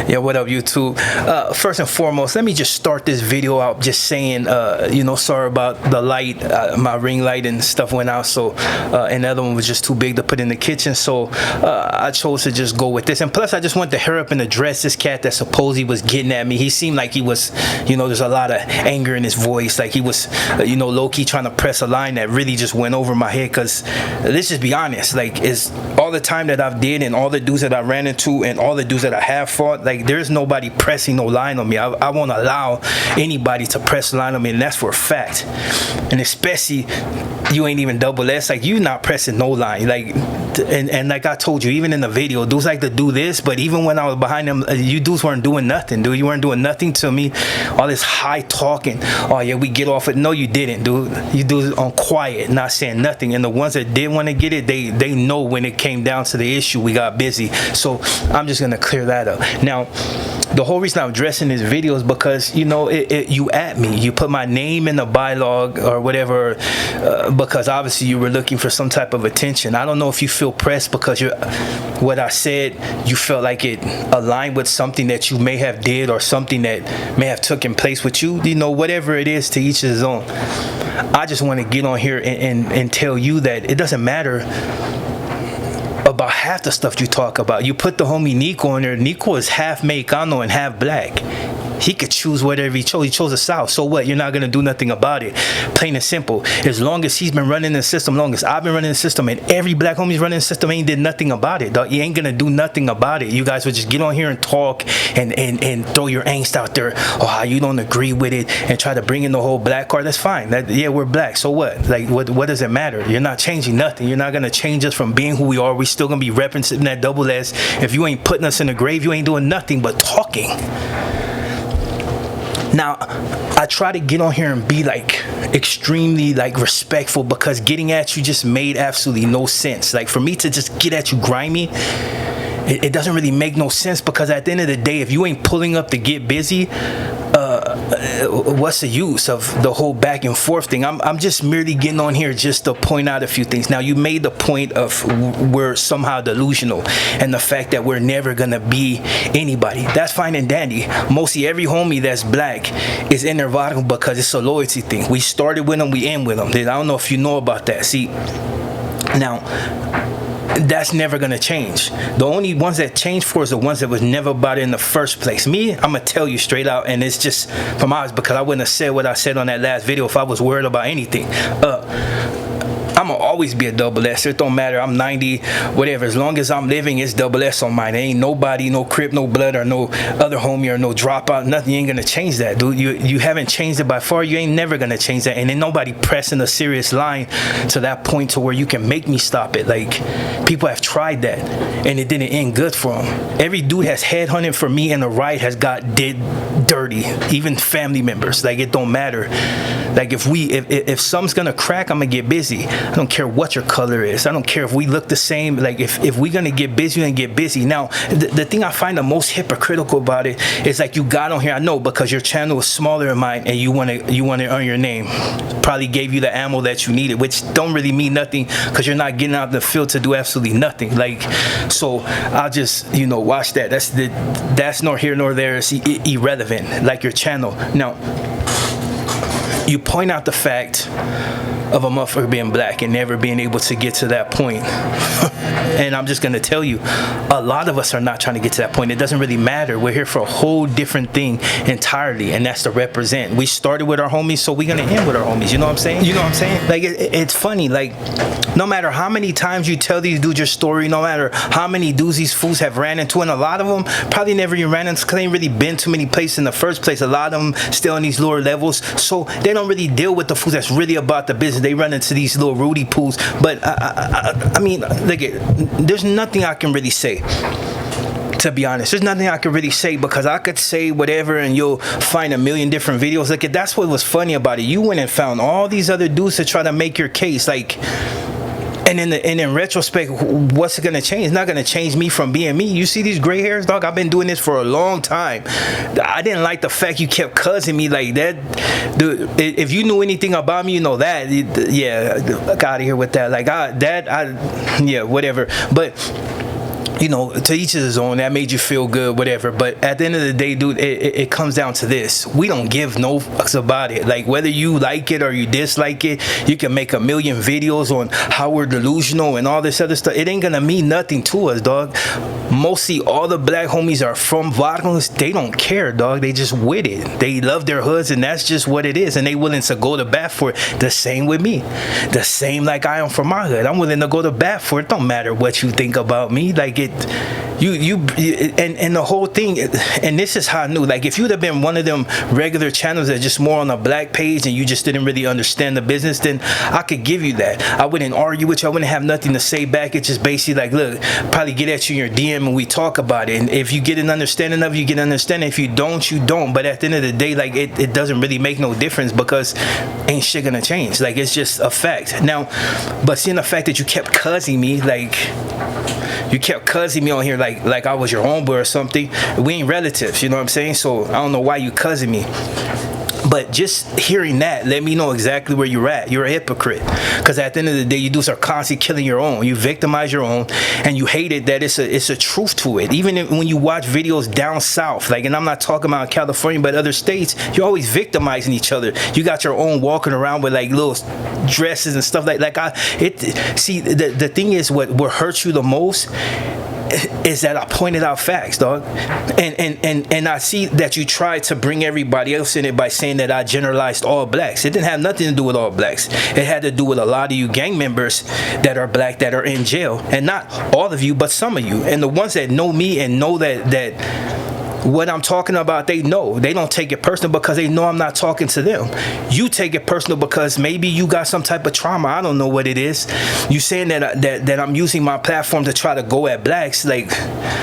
Yeah, what up, YouTube? First and foremost, let me just start this video out just saying, sorry about the light. My ring light and stuff went out, so and the other one was just too big to put in the kitchen, so I chose to just go with this. And plus, I just wanted to hurry up and address this cat that supposedly was getting at me. He seemed like he was, there's a lot of anger in his voice, like he was, low-key trying to press a line that really just went over my head. Because let's just be honest, like, it's all the time that I've did and all the dudes that I ran into and all the dudes that I have fought, like, there's nobody pressing no line on me. I won't allow anybody to press a line on me, and that's for a fact. And especially, you ain't even double S, like, you not pressing no line, like, and like I told you, even in the video, dudes like to do this, but even when I was behind them, you dudes weren't doing nothing, dude. You weren't doing nothing to me. All this high talking, oh yeah, we get off it. No, you didn't, dude. You dudes on quiet, not saying nothing. And the ones that did want to get it, they know when it came down to the issue, we got busy. So I'm just gonna clear that up. Now, the whole reason I'm addressing this video is because, you at me. You put my name in the bylog or whatever, because obviously you were looking for some type of attention. I don't know if you feel pressed because what I said, you felt like it aligned with something that you may have did or something that may have taken place with you. Whatever it is, to each his own. I just want to get on here and tell you that it doesn't matter about half the stuff you talk about. You put the homie Nico in there. Nico is half Mexicano and half black. He could choose whatever he chose. He chose the South. So what? You're not going to do nothing about it. Plain and simple. As long as he's been running the system, long as I've been running the system, and every black homie's running the system, ain't did nothing about it, dog. You ain't going to do nothing about it. You guys would just get on here and talk and throw your angst out there. Oh, how you don't agree with it and try to bring in the whole black card. That's fine. Yeah, we're black. So what? Like, what does it matter? You're not changing nothing. You're not going to change us from being who we are. We're still going to be representing that double S. If you ain't putting us in the grave, you ain't doing nothing but talking. Now, I try to get on here and be like extremely like respectful, because getting at you just made absolutely no sense. Like, for me to just get at you grimy, it doesn't really make no sense, because at the end of the day, if you ain't pulling up to get busy, what's the use of the whole back and forth thing? I'm just merely getting on here just to point out a few things. Now, you made the point of we're somehow delusional and the fact that we're never gonna be anybody. That's fine and dandy. Mostly every homie that's black is in their bottom because it's a loyalty thing. We started with them, we end with them. I don't know if you know about that. See, now, that's never gonna change. The only ones that change for is the ones that was never about it in the first place. Me, I'm gonna tell you straight out, and it's just from ours, because I wouldn't have said what I said on that last video if I was worried about anything. I'm gonna always be a double S. It don't matter. I'm 90, whatever. As long as I'm living, it's double S on mine. There ain't nobody, no Crip, no Blood, or no other homie, or no dropout. Nothing. You ain't gonna change that, dude. You haven't changed it by far. You ain't never gonna change that. And then nobody pressing a serious line to that point to where you can make me stop it. Like, people have tried that, and it didn't end good for them. Every dude has headhunted for me, and the right has got did dirty. Even family members. Like, it don't matter. Like, if something's gonna crack, I'm gonna get busy. I don't care what your color is. I don't care if we look the same. Like, if we're gonna get busy, we're gonna get busy. Now, the thing I find the most hypocritical about it is, like, you got on here, I know, because your channel is smaller than mine, and you wanna earn your name. Probably gave you the ammo that you needed, which don't really mean nothing, because you're not getting out of the field to do absolutely nothing. Like, so I'll just watch that. That's nor here nor there. It's irrelevant. Like your channel. Now, you point out the fact of a motherfucker being black and never being able to get to that point. And I'm just gonna tell you, a lot of us are not trying to get to that point. It doesn't really matter. We're here for a whole different thing entirely, and that's to represent. We started with our homies, so we're gonna end with our homies. You know what I'm saying? You know what I'm saying? Like, it's funny. Like, no matter how many times you tell these dudes your story, no matter how many dudes these fools have ran into, and a lot of them probably never even ran into, because they ain't really been too many places in the first place. A lot of them still in these lower levels, so they don't really deal with the fools that's really about the business. They run into these little Rudy pools. But I mean, look, there's nothing I can really say. To be honest, there's nothing I could really say, because I could say whatever and you'll find a million different videos. Like, that's what was funny about it. You went and found all these other dudes to try to make your case. Like, and in retrospect, what's it gonna change? It's not gonna change me from being me. You see these gray hairs, dog? I've been doing this for a long time. I didn't like the fact you kept cussing me like that. Dude, if you knew anything about me, you know that. Yeah, get out of here with that. Like, yeah, whatever. But you know, to each his own. That made you feel good, whatever. But at the end of the day, dude, it comes down to this: we don't give no fucks about it. Like, whether you like it or you dislike it, you can make a million videos on how we're delusional and all this other stuff. It ain't gonna mean nothing to us, dog. Mostly all the black homies are from Vargas. They don't care, dog. They just with it. They love their hoods, and that's just what it is. And they willing to go to bat for it. The same with me. The same like I am for my hood. I'm willing to go to bat for it. Don't matter what you think about me. Like, it, and the whole thing. And this is how I knew. Like, if you'd have been one of them regular channels that just more on a black page and you just didn't really understand the business, then I could give you that. I wouldn't argue with you. I wouldn't have nothing to say back. It's just basically like, look, probably get at you in your DM and we talk about it. And if you get an understanding of it, you get an understanding. If you don't, you don't. But at the end of the day, like, it doesn't really make no difference, because ain't shit gonna change. Like, it's just a fact. Now, but seeing the fact that you kept cussing me, like, you kept cussing me on here like I was your homeboy or something. We ain't relatives, you know what I'm saying? So I don't know why you cussing me. But just hearing that let me know exactly where you're at. You're a hypocrite, because at the end of the day, you dudes are constantly killing your own. You victimize your own, and you hate it that it's a truth to it. Even when you watch videos down south, like, and I'm not talking about California, but other states, you're always victimizing each other. You got your own walking around with like little dresses and stuff see, the thing is, what hurts you the most is that I pointed out facts, dog, and I see that you tried to bring everybody else in it by saying that I generalized all blacks. It didn't have nothing to do with all blacks. It had to do with a lot of you gang members that are black that are in jail, and not all of you, but some of you. And the ones that know me and know that what I'm talking about, they know. They don't take it personal because they know I'm not talking to them. You take it personal because maybe you got some type of trauma. I don't know what it is. You saying that I'm using my platform to try to go at blacks. Like,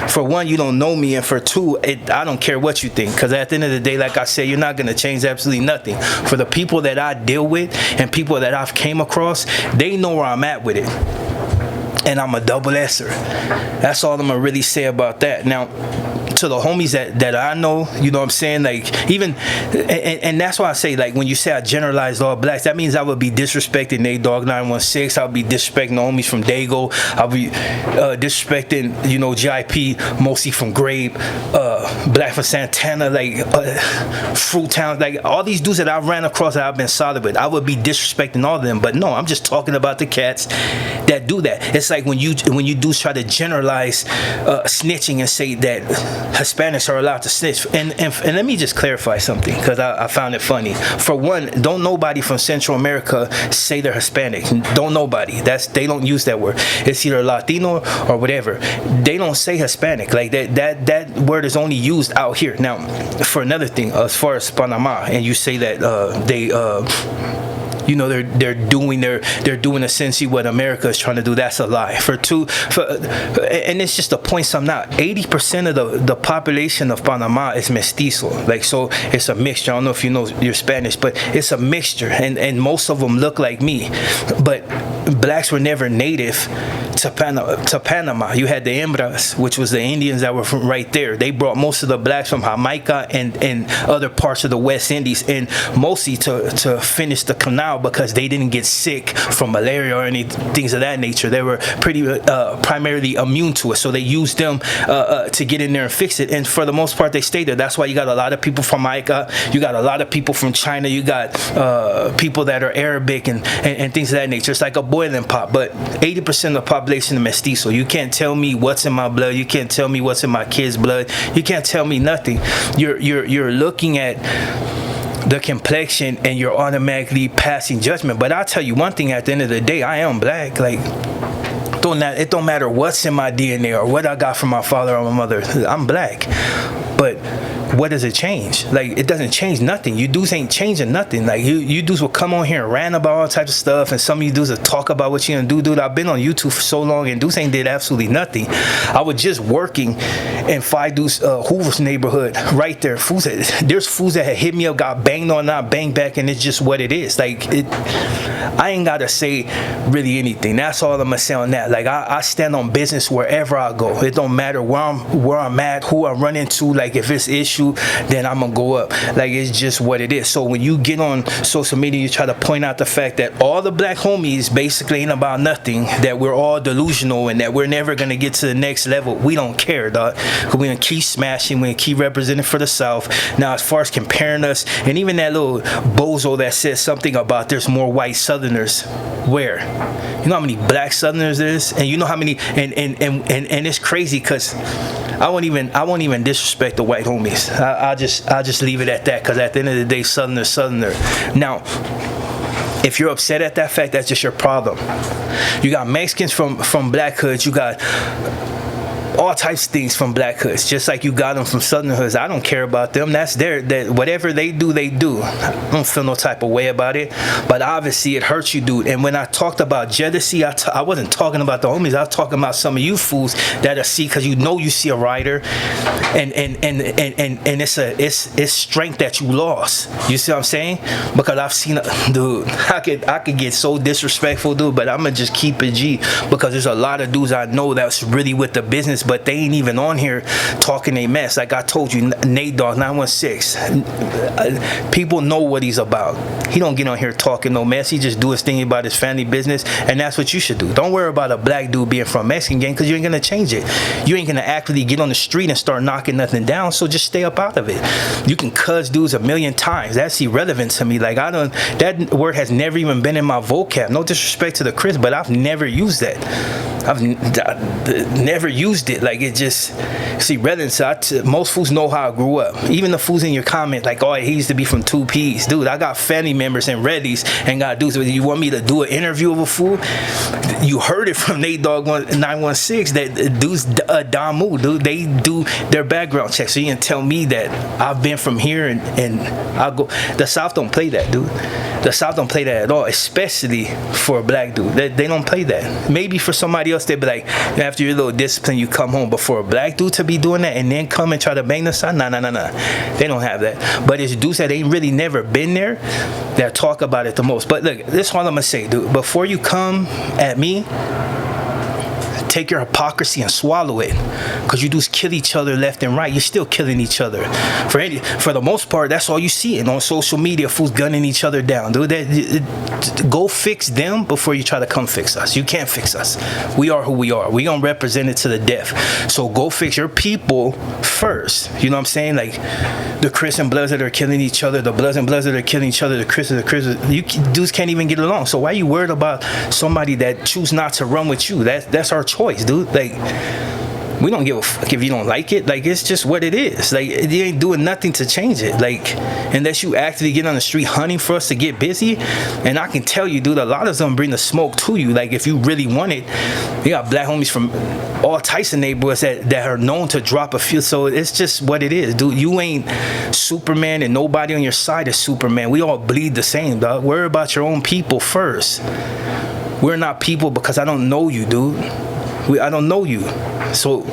for one, you don't know me, and for two, I don't care what you think, because at the end of the day, like I said, you're not going to change absolutely nothing. For the people that I deal with and people that I've came across, they know where I'm at with it. And I'm a double S-er. That's all I'm going to really say about that. Now, to the homies that I know, you know what I'm saying? Like, even, and that's why I say, like, when you say I generalized all blacks, that means I would be disrespecting Nate Dogg 916. I'll be disrespecting the homies from Dago. I'll be disrespecting, you know, GIP, mostly from Grape, Black from Santana, like, Fruit Town, like, all these dudes that I ran across that I've been solid with. I would be disrespecting all of them. But no, I'm just talking about the cats that do that. It's like when you dudes try to generalize snitching and say that Hispanics are allowed to snitch. And let me just clarify something, because I found it funny. For one, don't nobody from Central America say they're Hispanic. Don't nobody. They don't use that word. It's either Latino or whatever. They don't say Hispanic. Like, that word is only used out here. Now, for another thing, as far as Panama, and you say that they you know, they're doing essentially what America is trying to do. That's a lie. And it's just to point something out. 80% of the population of Panama is mestizo. Like, so it's a mixture. I don't know if you know your Spanish, but it's a mixture, and most of them look like me. But blacks were never native to Panama. You had the Hembras, which was the Indians that were from right there. They brought most of the blacks from Jamaica and other parts of the West Indies, and mostly to finish the canal, because they didn't get sick from malaria or any things of that nature. They were pretty primarily immune to it, so they used them to get in there and fix it. And for the most part, they stayed there. That's why you got a lot of people from Jamaica. You got a lot of people from China. You got people that are Arabic and things of that nature. It's like a boiling pot. But 80% of the population is mestizo. You can't tell me what's in my blood. You can't tell me what's in my kids' blood. You can't tell me nothing. You're looking at the complexion and you're automatically passing judgment. But I'll tell you one thing, at the end of the day, I am black. Like, it don't matter what's in my DNA or what I got from my father or my mother. I'm black. But what does it change? Like, it doesn't change nothing. You dudes ain't changing nothing. Like, you dudes will come on here and rant about all types of stuff, and some of you dudes will talk about what you gonna do. Dude, I've been on YouTube for so long, and dudes ain't did absolutely nothing. I was just working in Five Deuce Hoover's neighborhood right there. There's fools that had hit me up, got banged on, not banged back, and it's just what it is. Like, I ain't gotta say really anything. That's all I'm gonna say on that. Like, I stand on business wherever I go. It don't matter where I'm at, who I run into. Like, if it's issues you, then I'm gonna go up. Like, it's just what it is. So when you get on social media, you try to point out the fact that all the black homies basically ain't about nothing, that we're all delusional, and that we're never gonna get to the next level. We don't care, dog. We're gonna keep smashing, we're gonna keep representing for the South. Now, as far as comparing us, and even that little bozo that says something about there's more white Southerners, where? You know how many black Southerners there is? And you know how many, and it's crazy, because I won't even disrespect the white homies. I'll just leave it at that, because at the end of the day, Southerner. Now, if you're upset at that fact, that's just your problem. You got Mexicans from black hoods. You got all types of things from black hoods, just like you got them from Southern hoods. I don't care about them. That's that whatever they do, they do. I don't feel no type of way about it. But obviously, it hurts you, dude. And when I talked about jealousy, I wasn't talking about the homies. I was talking about some of you fools that I see, because you see a rider, and it's strength that you lost. You see what I'm saying? Because I've seen, dude. I could get so disrespectful, dude. But I'm gonna just keep it G, because there's a lot of dudes I know that's really with the business, but they ain't even on here talking a mess. Like I told you, Nate Dogg 916. People know what he's about. He don't get on here talking no mess. He just do his thing about his family business, and that's what you should do. Don't worry about a black dude being from Mexican gang, because you ain't gonna change it. You ain't gonna actively get on the street and start knocking nothing down. So just stay up out of it. You can cuss dudes a million times. That's irrelevant to me. Like that word has never even been in my vocab. No disrespect to the Chris, but I've never used that. I've never used it. Like, it's irrelevant. So most fools know how I grew up. Even the fools in your comment, like, oh, he used to be from 2Ps. Dude, I got family members and Reddies and got dudes. You want me to do an interview of a fool? You heard it from Nate Dogg 916 that dudes Damu, dude. They do their background check. So you can tell me that I've been from here and I'll go. The South don't play that, dude. The South don't play that at all, especially for a black dude. They don't play that. Maybe for somebody else, they'd be like, after your little discipline, you come home. But for a black dude to be doing that and then come and try to bang the side, nah. They don't have that. But it's dudes that ain't really never been there that talk about it the most. But look, this is all I'm gonna say, dude. Before you come at me, take your hypocrisy and swallow it, because you dudes kill each other left and right. You're still killing each other. For the most part, that's all you see. And on social media, fools gunning each other down, dude. Go fix them before you try to come fix us. You can't fix us. We are who we are. We gonna represent it to the death. So go fix your people first. You know what I'm saying? Like, the Chris and Bloods that are killing each other, the Bloods and Bloods that are killing each other, the Chris. You dudes can't even get along. So why are you worried about somebody that choose not to run with you? That's our choice, dude. Like, we don't give a fuck if you don't like it. Like, it's just what it is. Like, you ain't doing nothing to change it. Like, unless you actively get on the street hunting for us to get busy. And I can tell you, dude, a lot of them bring the smoke to you. Like, if you really want it, you got black homies from all types of neighborhoods that are known to drop a few. So it's just what it is, dude. You ain't Superman, and nobody on your side is Superman. We all bleed the same, dog. Worry about your own people first. We're not people because I don't know you, dude. I don't know you. So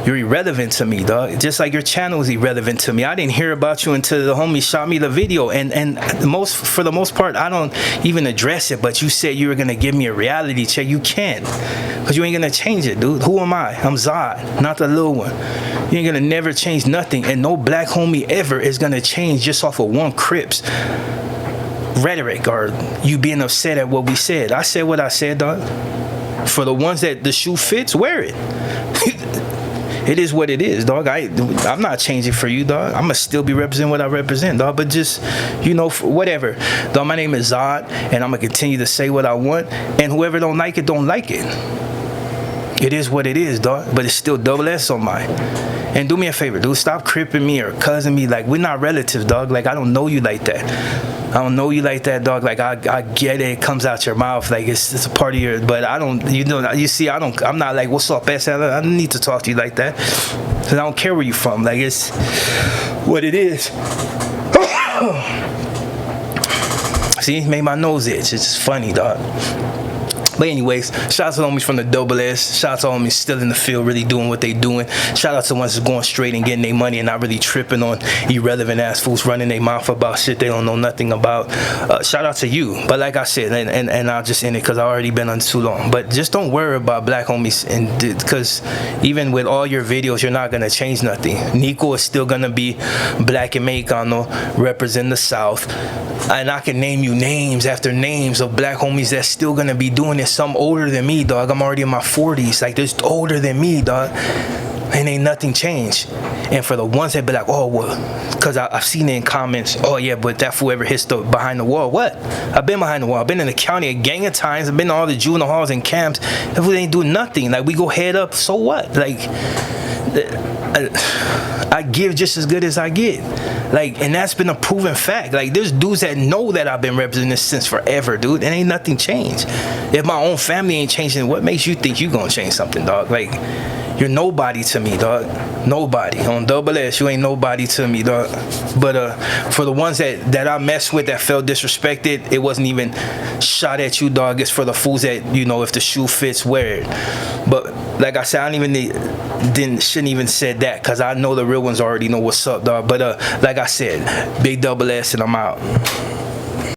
you're irrelevant to me, dog. Just like your channel is irrelevant to me. I didn't hear about you until the homie shot me the video, and for the most part, I don't even address it. But you said you were gonna give me a reality check. You can't, because you ain't gonna change it, dude. Who am I? I'm Zod, not the little one. You ain't gonna never change nothing, and no black homie ever is gonna change just off of one Crips rhetoric or you being upset at what we said. I said what I said, dog. For the ones that the shoe fits, wear it. It is what it is, dog. I'm not changing for you, dog. I'm gonna still be representing what I represent, dog. But just, whatever, dog. My name is Zod, and I'm gonna continue to say what I want. And whoever don't like it, don't like it. It is what it is, dog. But it's still double S on mine. And do me a favor, dude. Stop cripping me or cussing me. Like, we're not relatives, dog. Like, I don't know you like that. I don't know you like that, dog. Like, I get it. It comes out your mouth. Like, it's a part of your, but I don't, you see, I'm not like, what's up, S? I don't need to talk to you like that. Because I don't care where you're from. Like, it's what it is. See, made my nose itch. It's just funny, dog. But anyways, shout out to the homies from the Double S. Shout out to homies still in the field, really doing what they doing. Shout out to the ones that's going straight and getting their money and not really tripping on irrelevant ass fools running their mouth about shit they don't know nothing about. Shout out to you. But like I said, and I'll just end it because I already been on too long. But just don't worry about black homies, and because even with all your videos, you're not gonna change nothing. Nico is still gonna be black and Mexicano, represent the South. And I can name you names after names of black homies that's still gonna be doing this. Some older than me, dog. I'm already in my 40s. Like, there's older than me, dog. And ain't nothing changed. And for the ones that be like, oh, well, because I've seen it in comments, oh, yeah, but that fool ever hits the behind the wall. What? I've been behind the wall. I've been in the county a gang of times. I've been to all the juvenile halls and camps. That fool ain't doing nothing. Like, we go head up, so what? Like, I give just as good as I get. Like, and that's been a proven fact. Like, there's dudes that know that I've been representing this since forever, dude. And ain't nothing changed. If my own family ain't changing, what makes you think you gonna change something, dog? Like, you're nobody to me, dog. Nobody. On Double S, you ain't nobody to me, dog. But for the ones that I messed with that felt disrespected, it wasn't even shot at you, dog. It's for the fools that, you know, if the shoe fits, wear it. But like I said, I shouldn't even said that, because I know the real ones already know what's up, dog. But like I said, big Double S, and I'm out.